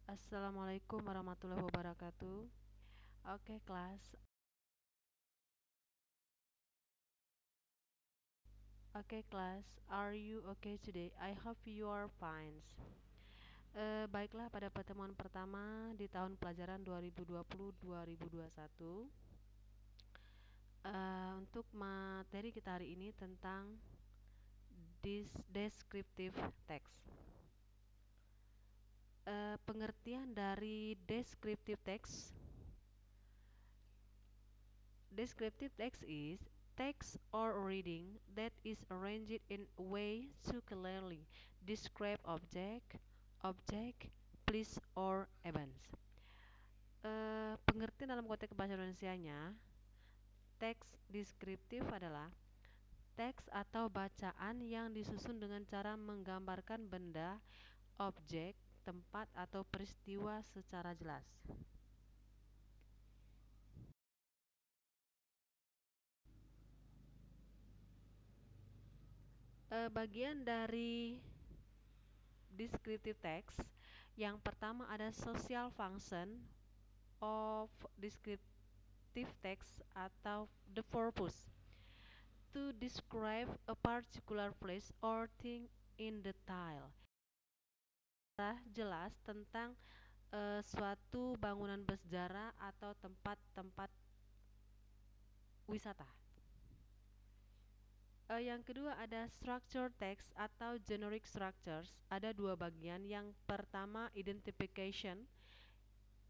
Assalamualaikum warahmatullahi wabarakatuh. Oke, kelas. Oke, kelas. Are you okay today? I hope you are fine. Baiklah, pada pertemuan pertama di tahun pelajaran 2020-2021, untuk materi kita hari ini tentang descriptive text. Pengertian dari descriptive text. Descriptive text is text or reading that is arranged in a way to clearly describe place, or events. Pengertian dalam konteks bahasa Indonesianya, teks deskriptif adalah teks atau bacaan yang disusun dengan cara menggambarkan benda, objek, tempat, atau peristiwa secara jelas. Bagian dari descriptive text, yang pertama ada social function of descriptive text atau the purpose to describe a particular place or thing in detail. Jelas tentang suatu bangunan bersejarah atau tempat-tempat wisata. Yang kedua ada structure text atau generic structures. Ada dua bagian. Yang pertama identification,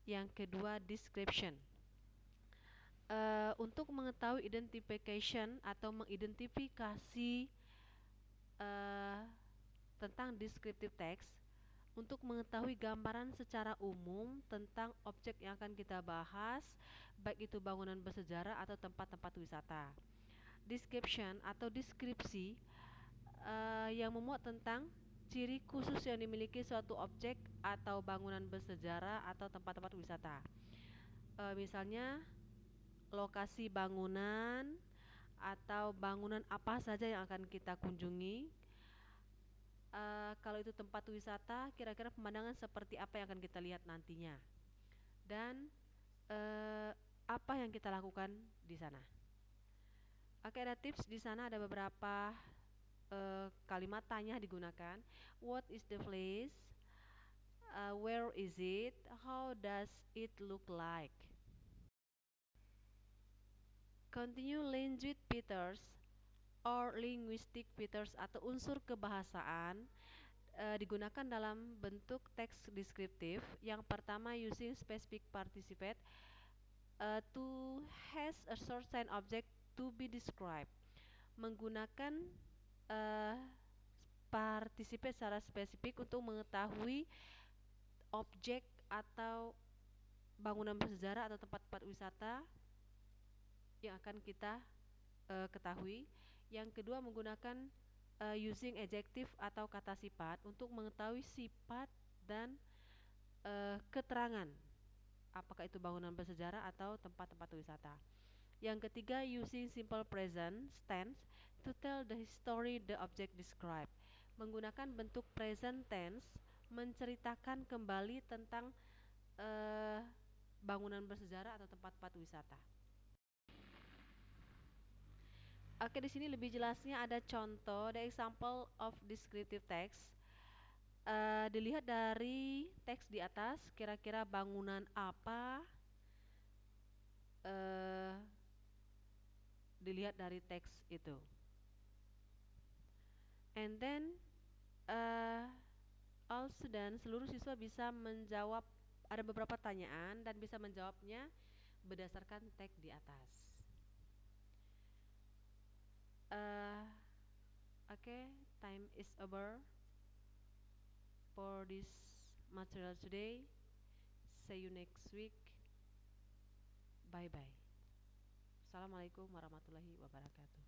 yang kedua description. Untuk mengetahui identification atau mengidentifikasi tentang descriptive text, untuk mengetahui gambaran secara umum tentang objek yang akan kita bahas, baik itu bangunan bersejarah atau tempat-tempat wisata. Description atau deskripsi yang memuat tentang ciri khusus yang dimiliki suatu objek atau bangunan bersejarah atau tempat-tempat wisata. Misalnya lokasi bangunan atau bangunan apa saja yang akan kita kunjungi. Kalau itu tempat wisata, kira-kira pemandangan seperti apa yang akan kita lihat nantinya, dan apa yang kita lakukan di sana. Oke, ada tips di sana, ada beberapa kalimat tanya digunakan. What is the place? Where is it? How does it look like? Continue language features or linguistic features atau unsur kebahasaan digunakan dalam bentuk teks deskriptif. Yang pertama, using specific participate to has a certain object to be described. Menggunakan participate secara spesifik untuk mengetahui objek atau bangunan bersejarah atau tempat-tempat wisata yang akan kita ketahui. Yang kedua, menggunakan using adjective atau kata sifat untuk mengetahui sifat dan keterangan apakah itu bangunan bersejarah atau tempat-tempat wisata. Yang ketiga, using simple present tense to tell the history the object described. Menggunakan bentuk present tense menceritakan kembali tentang bangunan bersejarah atau tempat-tempat wisata. Oke, di sini lebih jelasnya ada contoh, the example of descriptive text. Dilihat dari teks di atas, kira-kira bangunan apa? Dilihat dari teks itu. And then all students, seluruh siswa bisa menjawab, ada beberapa pertanyaan dan bisa menjawabnya berdasarkan teks di atas. Okay, time is over for this material today. See you next week. Bye bye. Assalamualaikum warahmatullahi wabarakatuh.